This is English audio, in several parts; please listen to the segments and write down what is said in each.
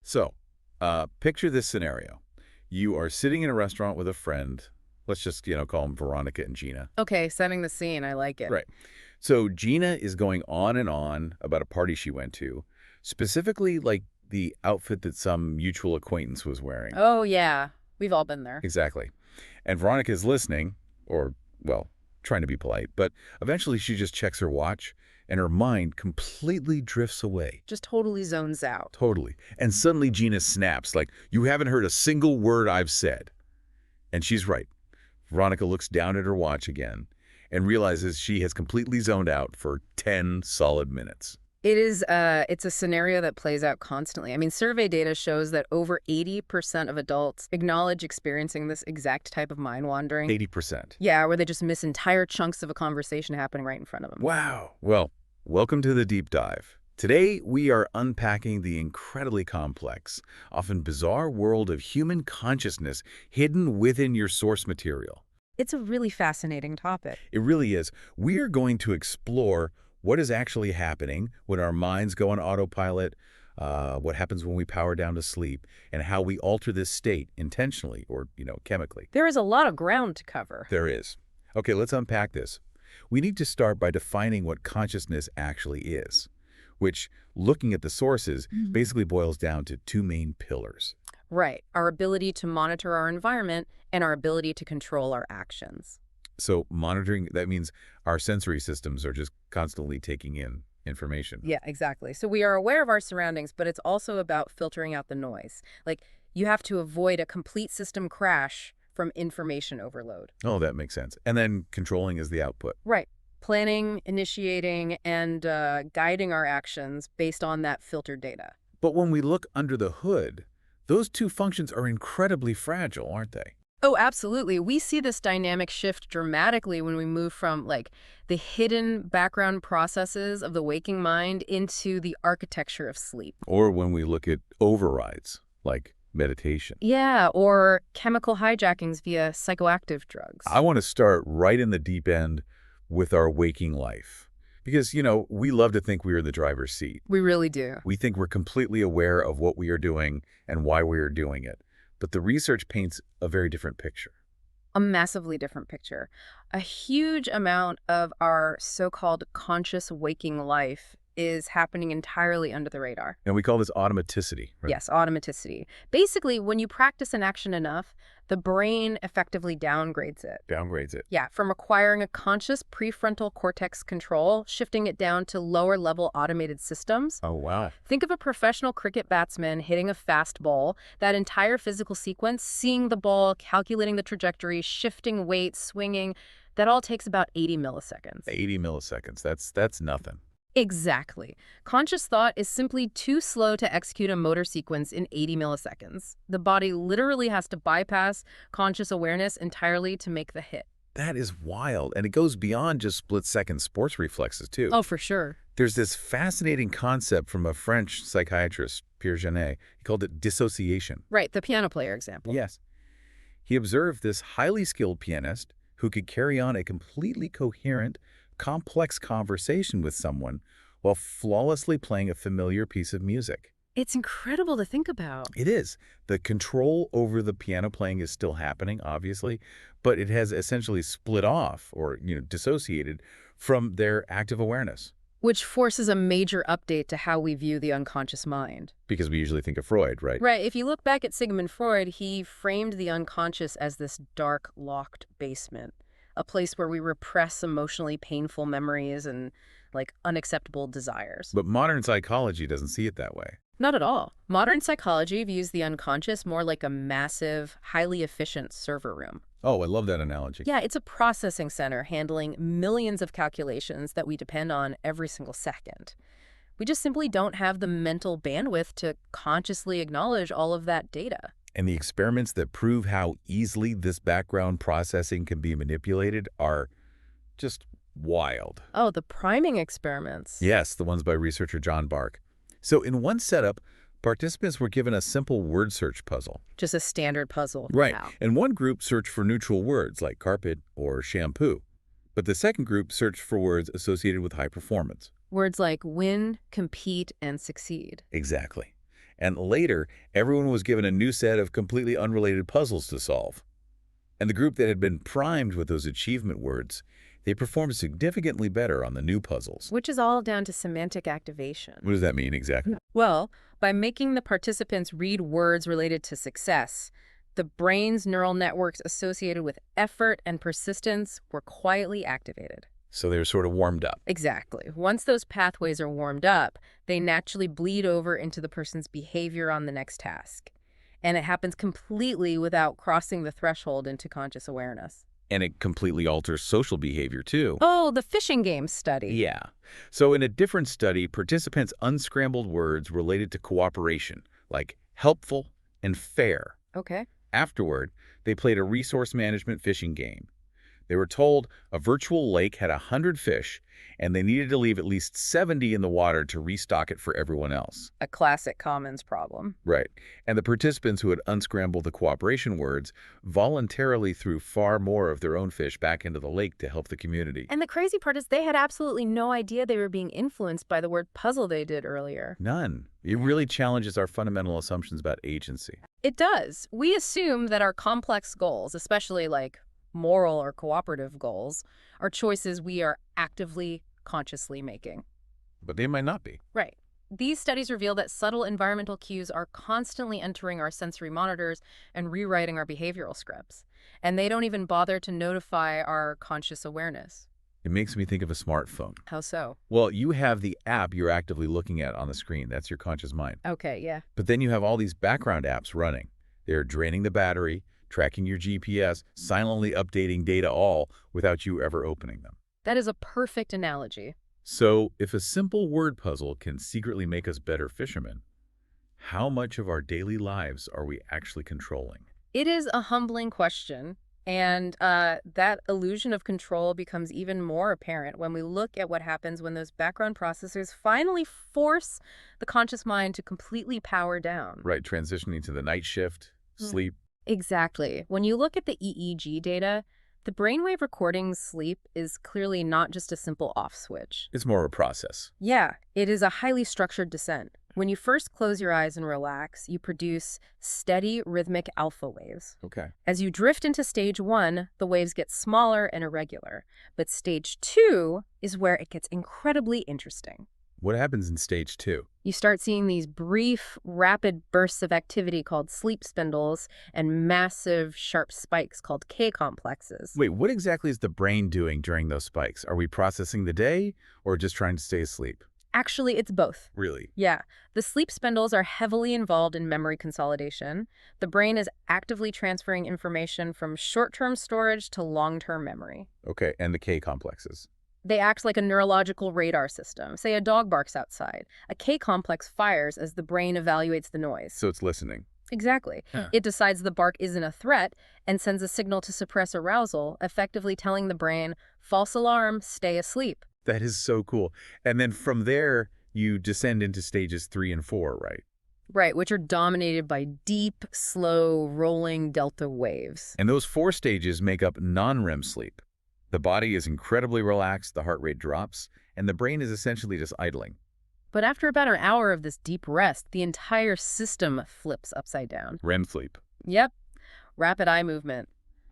So, picture this scenario. You are sitting in a restaurant with a friend. Let's just, call them Veronica and Gina. Okay, setting the scene. I like it. Right. So Gina is going on and on about a party she went to, specifically like the outfit that some mutual acquaintance was wearing. Oh, yeah. We've all been there. Exactly. And Veronica is listening, or, well, trying to be polite, but eventually she just checks her watch and her mind completely drifts away. Just totally zones out. Totally. And suddenly Gina snaps, like, you haven't heard a single word I've said. And she's right. Veronica looks down at her watch again and realizes she has completely zoned out for 10 solid minutes. It's a scenario that plays out constantly. I mean, survey data shows that over 80% of adults acknowledge experiencing this exact type of mind wandering. 80%. Yeah, where they just miss entire chunks of a conversation happening right in front of them. Wow. Well, welcome to the deep dive. Today, we are unpacking the incredibly complex, often bizarre world of human consciousness hidden within your source material. It's a really fascinating topic. It really is. We are going to explore what is actually happening when our minds go on autopilot, what happens when we power down to sleep, and how we alter this state intentionally or, chemically. There is a lot of ground to cover. There is. Okay, let's unpack this. We need to start by defining what consciousness actually is, which, looking at the sources, basically boils down to two main pillars. Right. Our ability to monitor our environment and our ability to control our actions. So monitoring, that means our sensory systems are just constantly taking in information. Yeah, exactly. So we are aware of our surroundings, but it's also about filtering out the noise. Like, you have to avoid a complete system crash from information overload. Oh, that makes sense. And then controlling is the output. Right. Planning, initiating, and guiding our actions based on that filtered data. But when we look under the hood, those two functions are incredibly fragile, aren't they? Oh, absolutely. We see this dynamic shift dramatically when we move from, like, the hidden background processes of the waking mind into the architecture of sleep. Or when we look at overrides, like meditation. Yeah, or chemical hijackings via psychoactive drugs. I want to start right in the deep end with our waking life. Because, we love to think we are in the driver's seat. We really do. We think we're completely aware of what we are doing and why we are doing it. But the research paints a very different picture. A massively different picture. A huge amount of our so-called conscious waking life is happening entirely under the radar. And we call this automaticity, right? Yes, automaticity. Basically, when you practice an action enough, the brain effectively downgrades it. Downgrades it. Yeah, from acquiring a conscious prefrontal cortex control, shifting it down to lower-level automated systems. Oh, wow. Think of a professional cricket batsman hitting a fast ball. That entire physical sequence, seeing the ball, calculating the trajectory, shifting weight, swinging, that all takes about 80 milliseconds. 80 milliseconds. That's nothing. Exactly. Conscious thought is simply too slow to execute a motor sequence in 80 milliseconds. The body literally has to bypass conscious awareness entirely to make the hit. That is wild. And it goes beyond just split-second sports reflexes, too. Oh, for sure. There's this fascinating concept from a French psychiatrist, Pierre Janet. He called it dissociation. Right, the piano player example. Yes. He observed this highly skilled pianist who could carry on a completely coherent, complex conversation with someone while flawlessly playing a familiar piece of music. It's incredible to think about. It is. The control over the piano playing is still happening, obviously, but it has essentially split off or, dissociated from their active awareness. Which forces a major update to how we view the unconscious mind. Because we usually think of Freud, right? Right. If you look back at Sigmund Freud, he framed the unconscious as this dark, locked basement. A place where we repress emotionally painful memories and, like, unacceptable desires. But modern psychology doesn't see it that way. Not at all. Modern psychology views the unconscious more like a massive, highly efficient server room. Oh, I love that analogy. Yeah, it's a processing center handling millions of calculations that we depend on every single second. We just simply don't have the mental bandwidth to consciously acknowledge all of that data. And the experiments that prove how easily this background processing can be manipulated are just wild. Oh, the priming experiments. Yes, the ones by researcher John Bark. So in one setup, participants were given a simple word search puzzle. Just a standard puzzle. Right. Wow. And one group searched for neutral words like carpet or shampoo. But the second group searched for words associated with high performance. Words like win, compete, and succeed. Exactly. And later, everyone was given a new set of completely unrelated puzzles to solve. And the group that had been primed with those achievement words, they performed significantly better on the new puzzles. Which is all down to semantic activation. What does that mean exactly? Well, by making the participants read words related to success, the brain's neural networks associated with effort and persistence were quietly activated. So they were sort of warmed up. Exactly. Once those pathways are warmed up, they naturally bleed over into the person's behavior on the next task. And it happens completely without crossing the threshold into conscious awareness. And it completely alters social behavior, too. Oh, the fishing game study. Yeah. So in a different study, participants unscrambled words related to cooperation, like helpful and fair. Okay. Afterward, they played a resource management fishing game. They were told a virtual lake had 100 fish, and they needed to leave at least 70 in the water to restock it for everyone else. A classic commons problem. Right. And the participants who had unscrambled the cooperation words voluntarily threw far more of their own fish back into the lake to help the community. And the crazy part is they had absolutely no idea they were being influenced by the word puzzle they did earlier. None. It really challenges our fundamental assumptions about agency. It does. We assume that our complex goals, especially like moral or cooperative goals, are choices we are actively, consciously making. But they might not be. Right. These studies reveal that subtle environmental cues are constantly entering our sensory monitors and rewriting our behavioral scripts. And they don't even bother to notify our conscious awareness. It makes me think of a smartphone. How so? Well, you have the app you're actively looking at on the screen. That's your conscious mind. Okay, yeah. But then you have all these background apps running. They're draining the battery, tracking your GPS, silently updating data, all without you ever opening them. That is a perfect analogy. So, if a simple word puzzle can secretly make us better fishermen, how much of our daily lives are we actually controlling? It is a humbling question, and that illusion of control becomes even more apparent when we look at what happens when those background processors finally force the conscious mind to completely power down. Right, transitioning to the night shift, sleep. Exactly. When you look at the EEG data, the brainwave recording sleep is clearly not just a simple off switch. It's more of a process. Yeah, it is a highly structured descent. When you first close your eyes and relax, you produce steady, rhythmic alpha waves. Okay. As you drift into stage 1, the waves get smaller and irregular. But stage 2 is where it gets incredibly interesting. What happens in stage 2? You start seeing these brief, rapid bursts of activity called sleep spindles and massive, sharp spikes called K-complexes. Wait, what exactly is the brain doing during those spikes? Are we processing the day or just trying to stay asleep? Actually, it's both. Really? Yeah. The sleep spindles are heavily involved in memory consolidation. The brain is actively transferring information from short-term storage to long-term memory. Okay, and the K-complexes? They act like a neurological radar system. Say a dog barks outside. A K-complex fires as the brain evaluates the noise. So it's listening. Exactly. Huh. It decides the bark isn't a threat and sends a signal to suppress arousal, effectively telling the brain, false alarm, stay asleep. That is so cool. And then from there, you descend into stages 3 and 4, right? Right, which are dominated by deep, slow, rolling delta waves. And those 4 stages make up non-REM sleep. The body is incredibly relaxed, the heart rate drops, and the brain is essentially just idling. But after about an hour of this deep rest, the entire system flips upside down. REM sleep. Yep. Rapid eye movement.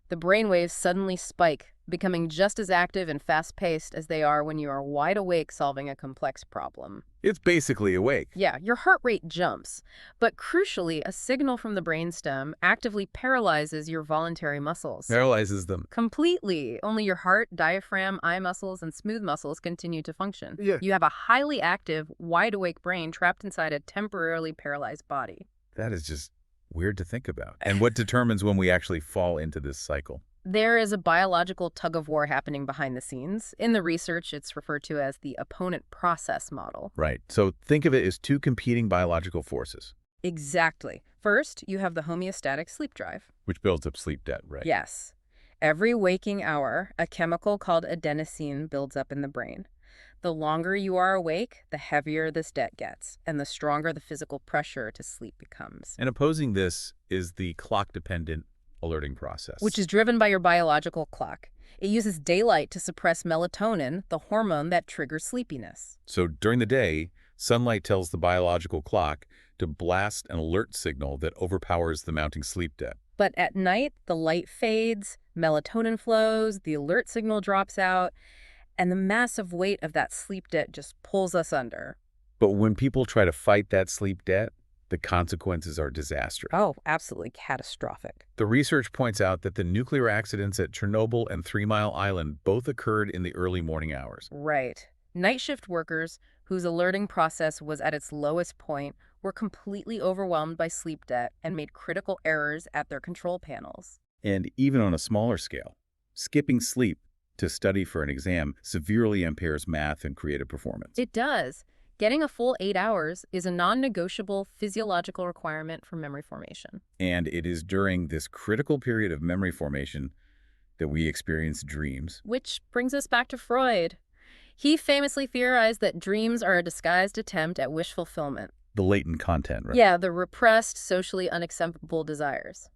The brainwaves suddenly spike, becoming just as active and fast-paced as they are when you are wide awake solving a complex problem. It's basically awake. Yeah, your heart rate jumps. But crucially, a signal from the brainstem actively paralyzes your voluntary muscles. Paralyzes them. Completely. Only your heart, diaphragm, eye muscles, and smooth muscles continue to function. Yeah. You have a highly active, wide-awake brain trapped inside a temporarily paralyzed body. That is just weird to think about. And what determines when we actually fall into this cycle? There is a biological tug-of-war happening behind the scenes. In the research, it's referred to as the opponent process model. Right. So think of it as 2 competing biological forces. Exactly. First, you have the homeostatic sleep drive. Which builds up sleep debt, right? Yes. Every waking hour, a chemical called adenosine builds up in the brain. The longer you are awake, the heavier this debt gets, and the stronger the physical pressure to sleep becomes. And opposing this is the clock-dependent alerting process. Which is driven by your biological clock. It uses daylight to suppress melatonin, the hormone that triggers sleepiness. So during the day, sunlight tells the biological clock to blast an alert signal that overpowers the mounting sleep debt. But at night, the light fades, melatonin flows, the alert signal drops out, and the massive weight of that sleep debt just pulls us under. But when people try to fight that sleep debt, the consequences are disastrous. Oh, absolutely catastrophic. The research points out that the nuclear accidents at Chernobyl and 3 Mile Island both occurred in the early morning hours. Right. Night shift workers, whose alerting process was at its lowest point, were completely overwhelmed by sleep debt and made critical errors at their control panels. And even on a smaller scale, skipping sleep to study for an exam severely impairs math and creative performance. It does. Getting a full 8 hours is a non-negotiable physiological requirement for memory formation. And it is during this critical period of memory formation that we experience dreams. Which brings us back to Freud. He famously theorized that dreams are a disguised attempt at wish fulfillment. The latent content, right? Yeah, the repressed, socially unacceptable desires.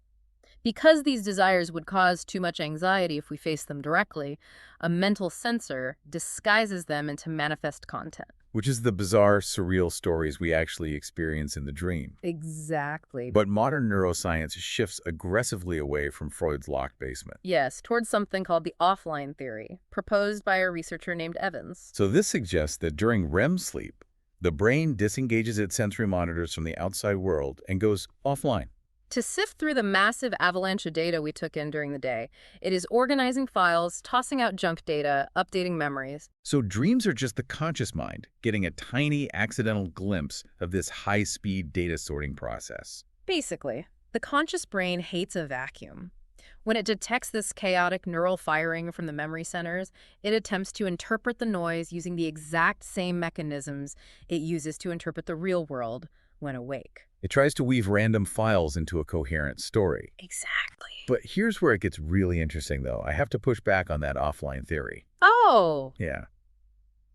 Because these desires would cause too much anxiety if we face them directly, a mental censor disguises them into manifest content. Which is the bizarre, surreal stories we actually experience in the dream. Exactly. But modern neuroscience shifts aggressively away from Freud's locked basement. Yes, towards something called the offline theory, proposed by a researcher named Evans. So this suggests that during REM sleep, the brain disengages its sensory monitors from the outside world and goes offline. To sift through the massive avalanche of data we took in during the day, it is organizing files, tossing out junk data, updating memories. So dreams are just the conscious mind getting a tiny accidental glimpse of this high-speed data sorting process. Basically, the conscious brain hates a vacuum. When it detects this chaotic neural firing from the memory centers, it attempts to interpret the noise using the exact same mechanisms it uses to interpret the real world when awake. It tries to weave random files into a coherent story. Exactly. But here's where it gets really interesting, though. I have to push back on that offline theory. Oh! Yeah.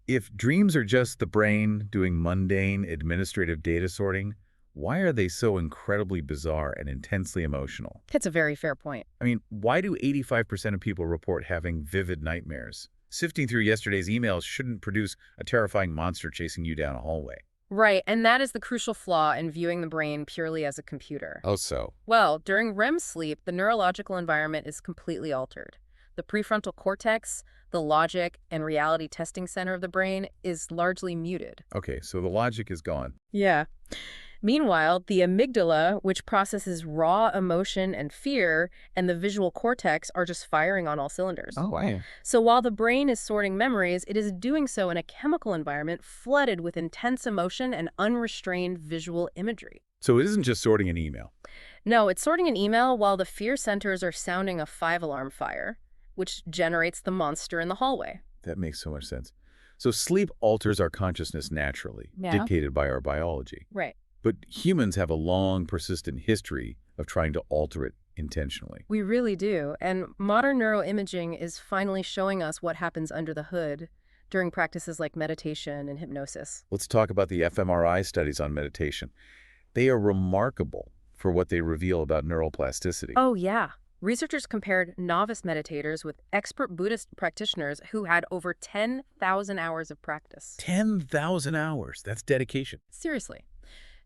If dreams are just the brain doing mundane administrative data sorting, why are they so incredibly bizarre and intensely emotional? That's a very fair point. I mean, why do 85% of people report having vivid nightmares? Sifting through yesterday's emails shouldn't produce a terrifying monster chasing you down a hallway. Right, and that is the crucial flaw in viewing the brain purely as a computer. Oh, so? Well, during REM sleep, the neurological environment is completely altered. The prefrontal cortex, the logic and reality testing center of the brain, is largely muted. Okay, so the logic is gone. Yeah. Meanwhile, the amygdala, which processes raw emotion and fear, and the visual cortex are just firing on all cylinders. Oh, wow. So while the brain is sorting memories, it is doing so in a chemical environment flooded with intense emotion and unrestrained visual imagery. So it isn't just sorting an email. No, it's sorting an email while the fear centers are sounding a 5-alarm fire, which generates the monster in the hallway. That makes so much sense. So sleep alters our consciousness naturally, dictated by our biology. Right. But humans have a long, persistent history of trying to alter it intentionally. We really do. And modern neuroimaging is finally showing us what happens under the hood during practices like meditation and hypnosis. Let's talk about the fMRI studies on meditation. They are remarkable for what they reveal about neuroplasticity. Oh, yeah. Researchers compared novice meditators with expert Buddhist practitioners who had over 10,000 hours of practice. 10,000 hours. That's dedication. Seriously.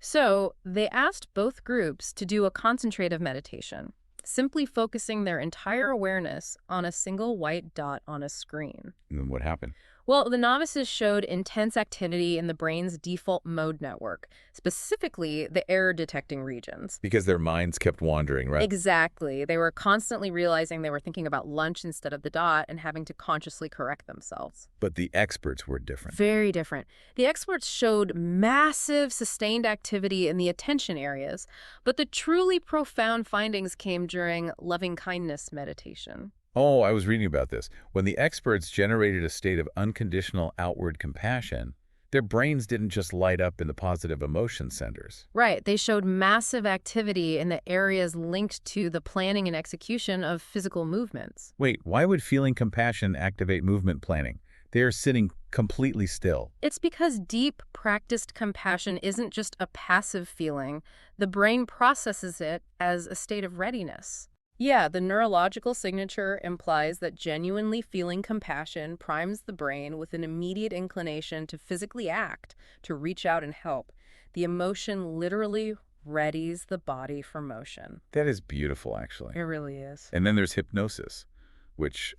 So they asked both groups to do a concentrative meditation, simply focusing their entire awareness on a single white dot on a screen. And then what happened? Well, the novices showed intense activity in the brain's default mode network, specifically the error-detecting regions. Because their minds kept wandering, right? Exactly. They were constantly realizing they were thinking about lunch instead of the dot and having to consciously correct themselves. But the experts were different. Very different. The experts showed massive sustained activity in the attention areas, but the truly profound findings came during loving-kindness meditation. Oh, I was reading about this. When the experts generated a state of unconditional outward compassion, their brains didn't just light up in the positive emotion centers. Right. They showed massive activity in the areas linked to the planning and execution of physical movements. Wait, why would feeling compassion activate movement planning? They are sitting completely still. It's because deep, practiced compassion isn't just a passive feeling. The brain processes it as a state of readiness. Yeah, the neurological signature implies that genuinely feeling compassion primes the brain with an immediate inclination to physically act, to reach out and help. The emotion literally readies the body for motion. That is beautiful, actually. It really is. And then there's hypnosis, which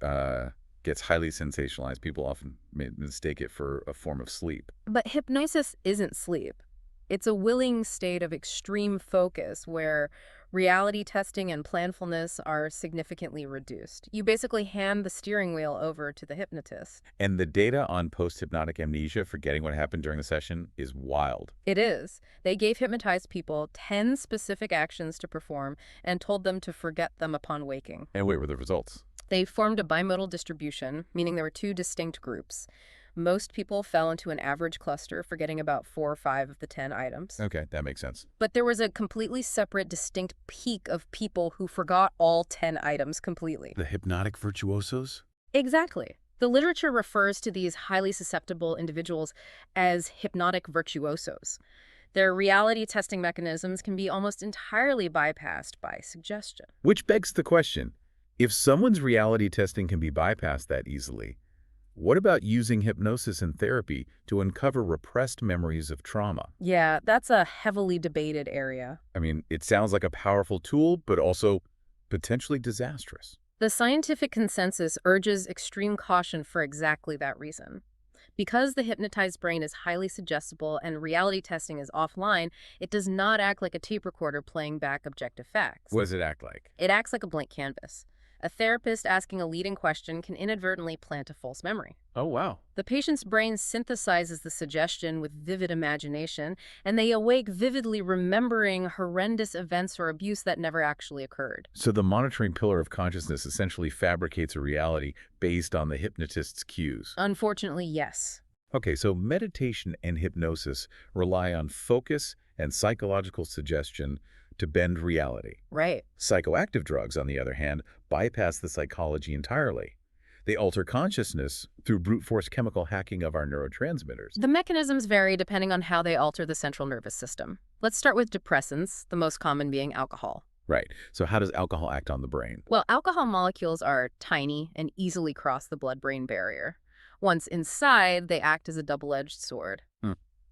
gets highly sensationalized. People often mistake it for a form of sleep. But hypnosis isn't sleep. It's a willing state of extreme focus where reality testing and planfulness are significantly reduced. You basically hand the steering wheel over to the hypnotist. And the data on post-hypnotic amnesia, forgetting what happened during the session, is wild. It is. They gave hypnotized people 10 specific actions to perform and told them to forget them upon waking. And wait, were the results? They formed a bimodal distribution, meaning there were two distinct groups. Most people fell into an average cluster, forgetting about 4 or 5 of the 10 items. Okay, that makes sense. But there was a completely separate, distinct peak of people who forgot all 10 items completely. The hypnotic virtuosos? Exactly. The literature refers to these highly susceptible individuals as hypnotic virtuosos. Their reality testing mechanisms can be almost entirely bypassed by suggestion. Which begs the question, if someone's reality testing can be bypassed that easily, what about using hypnosis in therapy to uncover repressed memories of trauma? Yeah, that's a heavily debated area. I mean, it sounds like a powerful tool, but also potentially disastrous. The scientific consensus urges extreme caution for exactly that reason. Because the hypnotized brain is highly suggestible and reality testing is offline, it does not act like a tape recorder playing back objective facts. What does it act like? It acts like a blank canvas. A therapist asking a leading question can inadvertently plant a false memory. Oh, wow. The patient's brain synthesizes the suggestion with vivid imagination, and they awake vividly remembering horrendous events or abuse that never actually occurred. So the monitoring pillar of consciousness essentially fabricates a reality based on the hypnotist's cues. Unfortunately, yes. Okay, so meditation and hypnosis rely on focus and psychological suggestion to bend reality. Right. Psychoactive drugs, on the other hand, bypass the psychology entirely. They alter consciousness through brute force chemical hacking of our neurotransmitters. The mechanisms vary depending on how they alter the central nervous system. Let's start with depressants, the most common being alcohol. Right. So how does alcohol act on the brain? Well, alcohol molecules are tiny and easily cross the blood-brain barrier. Once inside, they act as a double-edged sword.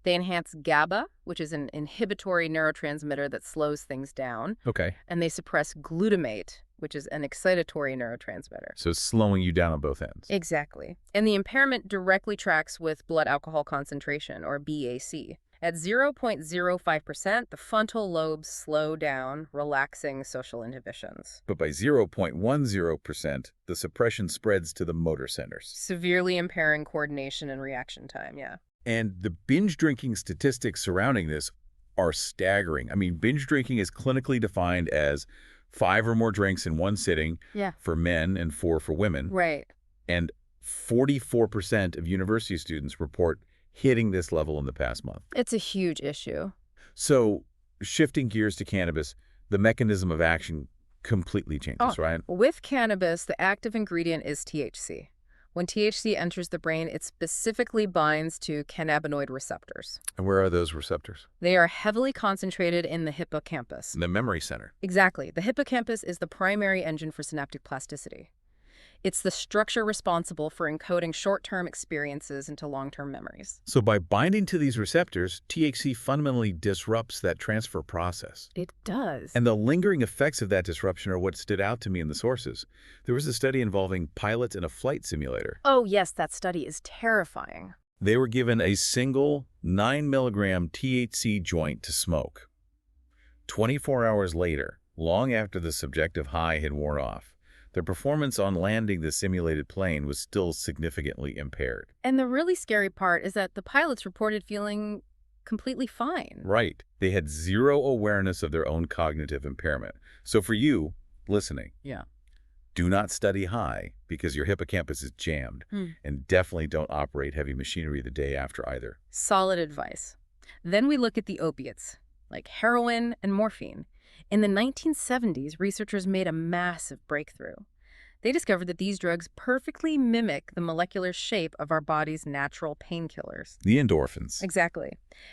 They enhance GABA, which is an inhibitory neurotransmitter that slows things down. Okay. And they suppress glutamate, which is an excitatory neurotransmitter. So slowing you down on both ends. Exactly. And the impairment directly tracks with blood alcohol concentration, or BAC. At 0.05%, the frontal lobes slow down, relaxing social inhibitions. But by 0.10%, the suppression spreads to the motor centers. Severely impairing coordination and reaction time, yeah. And the binge drinking statistics surrounding this are staggering. I mean, binge drinking is clinically defined as 5 or more drinks in one sitting for men and 4 for women. Right. And 44% of university students report hitting this level in the past month. It's a huge issue. So shifting gears to cannabis, the mechanism of action completely changes, right? With cannabis, the active ingredient is THC. When THC enters the brain, it specifically binds to cannabinoid receptors. And where are those receptors? They are heavily concentrated in the hippocampus. The memory center. Exactly. The hippocampus is the primary engine for synaptic plasticity. It's the structure responsible for encoding short-term experiences into long-term memories. So by binding to these receptors, THC fundamentally disrupts that transfer process. It does. And the lingering effects of that disruption are what stood out to me in the sources. There was a study involving pilots in a flight simulator. Oh, yes, that study is terrifying. They were given a single 9-milligram THC joint to smoke. 24 hours later, long after the subjective high had worn off, their performance on landing the simulated plane was still significantly impaired. And the really scary part is that the pilots reported feeling completely fine. Right. They had zero awareness of their own cognitive impairment. So for you, listening, do not study high because your hippocampus is jammed. And definitely don't operate heavy machinery the day after either. Solid advice. Then we look at the opiates, like heroin and morphine. In the 1970s, researchers made a massive breakthrough. They discovered that these drugs perfectly mimic the molecular shape of our body's natural painkillers. The endorphins. Exactly.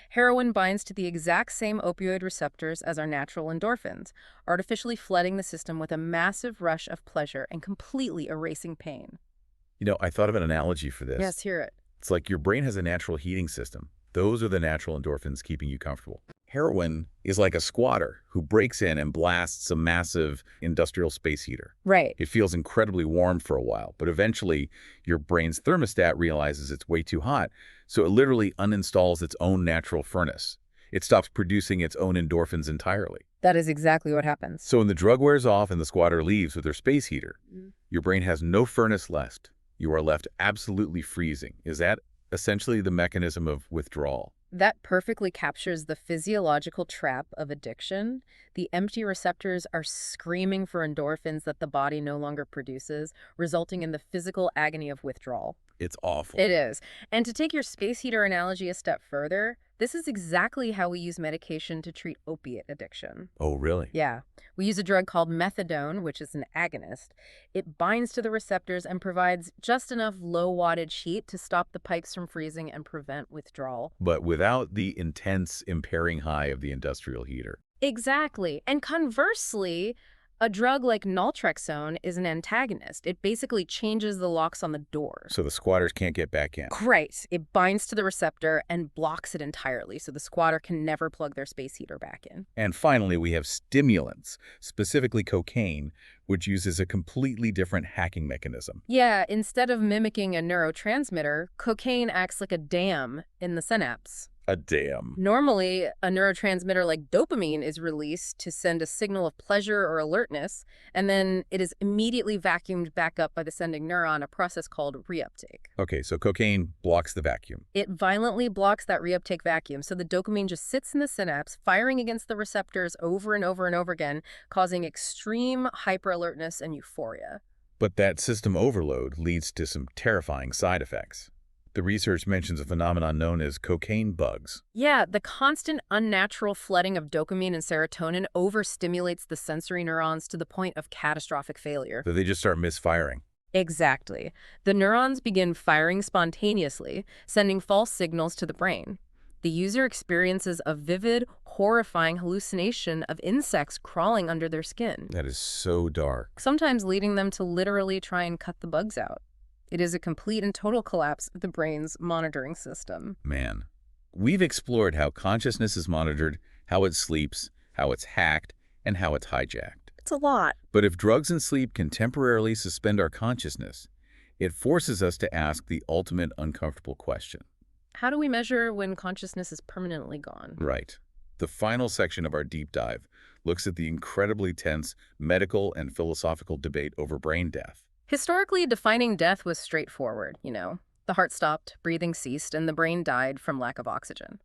Heroin binds to the exact same opioid receptors as our natural endorphins, artificially flooding the system with a massive rush of pleasure and completely erasing pain. You know, I thought of an analogy for this. Yes, hear it. It's like your brain has a natural heating system, Those are the natural endorphins keeping you comfortable. Heroin is like a squatter who breaks in and blasts a massive industrial space heater. Right. It feels incredibly warm for a while, but eventually your brain's thermostat realizes it's way too hot, so it literally uninstalls its own natural furnace. It stops producing its own endorphins entirely. That is exactly what happens. So when the drug wears off and the squatter leaves with their space heater, Mm. your brain has no furnace left. You are left absolutely freezing. Is that essentially the mechanism of withdrawal? That perfectly captures the physiological trap of addiction. The empty receptors are screaming for endorphins that the body no longer produces, resulting in the physical agony of withdrawal. It's awful. It is. And to take your space heater analogy a step further, this is exactly how we use medication to treat opiate addiction. Oh, really? Yeah. We use a drug called methadone, which is an agonist. It binds to the receptors and provides just enough low wattage heat to stop the pipes from freezing and prevent withdrawal. But without the intense, impairing high of the industrial heater. Exactly. And conversely, a drug like naltrexone is an antagonist. It basically changes the locks on the doors. So the squatters can't get back in. Right. It binds to the receptor and blocks it entirely, so the squatter can never plug their space heater back in. And finally, we have stimulants, specifically cocaine, which uses a completely different hacking mechanism. Yeah, instead of mimicking a neurotransmitter, cocaine acts like a dam in the synapse. A dam. Normally, a neurotransmitter like dopamine is released to send a signal of pleasure or alertness, and then it is immediately vacuumed back up by the sending neuron, a process called reuptake. Okay, so cocaine blocks the vacuum. It violently blocks that reuptake vacuum, so the dopamine just sits in the synapse, firing against the receptors over and over and over again, causing extreme hyperalertness and euphoria. But that system overload leads to some terrifying side effects. The research mentions a phenomenon known as cocaine bugs. Yeah, the constant unnatural flooding of dopamine and serotonin overstimulates the sensory neurons to the point of catastrophic failure. So they just start misfiring. Exactly. The neurons begin firing spontaneously, sending false signals to the brain. The user experiences a vivid, horrifying hallucination of insects crawling under their skin, That is so dark. sometimes leading them to literally try and cut the bugs out. It is a complete and total collapse of the brain's monitoring system. Man. We've explored how consciousness is monitored, how it sleeps, how it's hacked, and how it's hijacked. It's a lot. But if drugs and sleep can temporarily suspend our consciousness, it forces us to ask the ultimate uncomfortable question. How do we measure when consciousness is permanently gone? Right. The final section of our deep dive looks at the incredibly tense medical and philosophical debate over brain death. Historically, defining death was straightforward, The heart stopped, breathing ceased, and the brain died from lack of oxygen.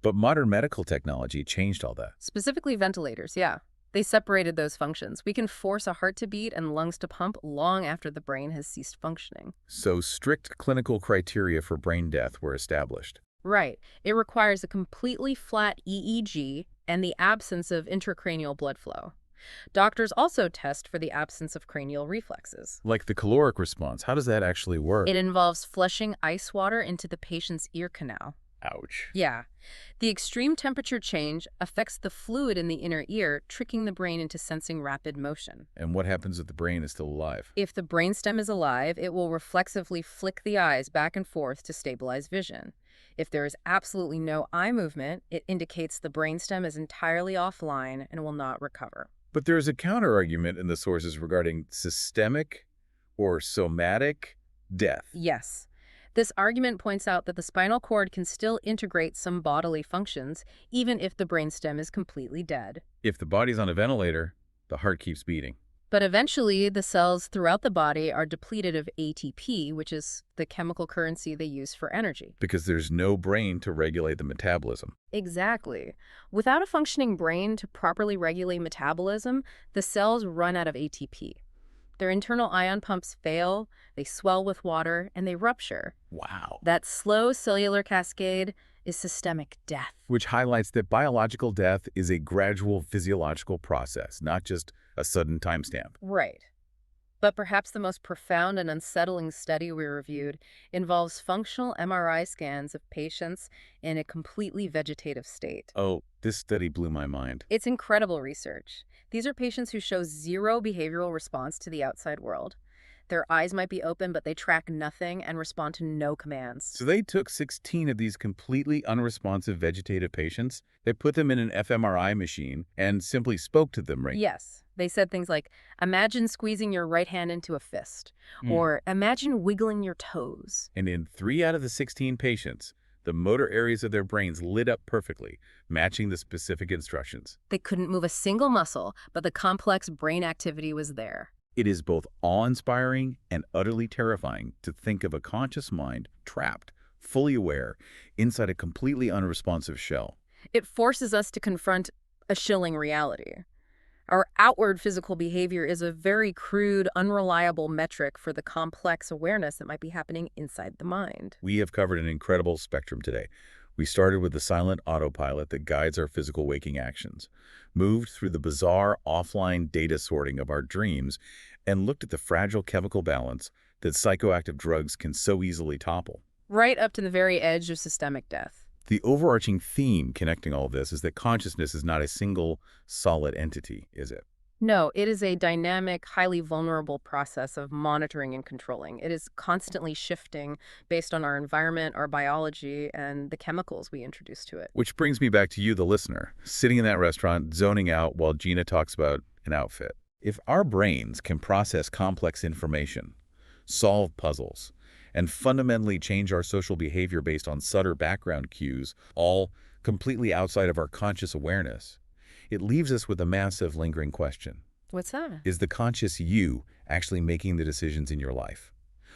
But modern medical technology changed all that. Specifically ventilators, yeah. They separated those functions. We can force a heart to beat and lungs to pump long after the brain has ceased functioning. So strict clinical criteria for brain death were established. Right. It requires a completely flat EEG and the absence of intracranial blood flow. Doctors also test for the absence of cranial reflexes. Like the caloric response, how does that actually work? It involves flushing ice water into the patient's ear canal. Ouch. Yeah. The extreme temperature change affects the fluid in the inner ear, tricking the brain into sensing rapid motion. And what happens if the brain is still alive? If the brainstem is alive, it will reflexively flick the eyes back and forth to stabilize vision. If there is absolutely no eye movement, it indicates the brainstem is entirely offline and will not recover. But there is a counter-argument in the sources regarding systemic or somatic death. Yes. This argument points out that the spinal cord can still integrate some bodily functions, even if the brainstem is completely dead. If the body's on a ventilator, the heart keeps beating. But eventually, the cells throughout the body are depleted of ATP, which is the chemical currency they use for energy. Because there's no brain to regulate the metabolism. Exactly. Without a functioning brain to properly regulate metabolism, the cells run out of ATP. Their internal ion pumps fail, they swell with water, and they rupture. Wow. That slow cellular cascade is systemic death. Which highlights that biological death is a gradual physiological process, not just a sudden timestamp. Right. But perhaps the most profound and unsettling study we reviewed involves functional MRI scans of patients in a completely vegetative state. Oh, this study blew my mind. It's incredible research. These are patients who show zero behavioral response to the outside world. Their eyes might be open, but they track nothing and respond to no commands. So they took 16 of these completely unresponsive vegetative patients. They put them in an fMRI machine and simply spoke to them, right? Yes. They said things like, imagine squeezing your right hand into a fist, Mm. or imagine wiggling your toes. And in 3 out of the 16 patients, the motor areas of their brains lit up perfectly, matching the specific instructions. They couldn't move a single muscle, but the complex brain activity was there. It is both awe-inspiring and utterly terrifying to think of a conscious mind trapped, fully aware, inside a completely unresponsive shell. It forces us to confront a chilling reality. Our outward physical behavior is a very crude, unreliable metric for the complex awareness that might be happening inside the mind. We have covered an incredible spectrum today. We started with the silent autopilot that guides our physical waking actions, moved through the bizarre offline data sorting of our dreams, and looked at the fragile chemical balance that psychoactive drugs can so easily topple. Right up to the very edge of systemic death. The overarching theme connecting all of this is that consciousness is not a single, solid entity, is it? No, it is a dynamic, highly vulnerable process of monitoring and controlling. It is constantly shifting based on our environment, our biology, and the chemicals we introduce to it. Which brings me back to you, the listener, sitting in that restaurant, zoning out while Gina talks about an outfit. If our brains can process complex information, solve puzzles, and fundamentally change our social behavior based on subtle background cues, all completely outside of our conscious awareness, it leaves us with a massive lingering question. What's that? Is the conscious you actually making the decisions in your life?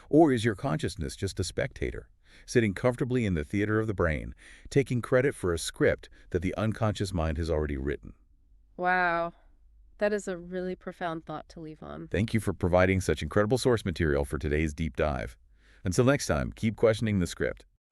Or is your consciousness just a spectator, sitting comfortably in the theater of the brain, taking credit for a script that the unconscious mind has already written? Wow. That is a really profound thought to leave on. Thank you for providing such incredible source material for today's deep dive. Until next time, keep questioning the script.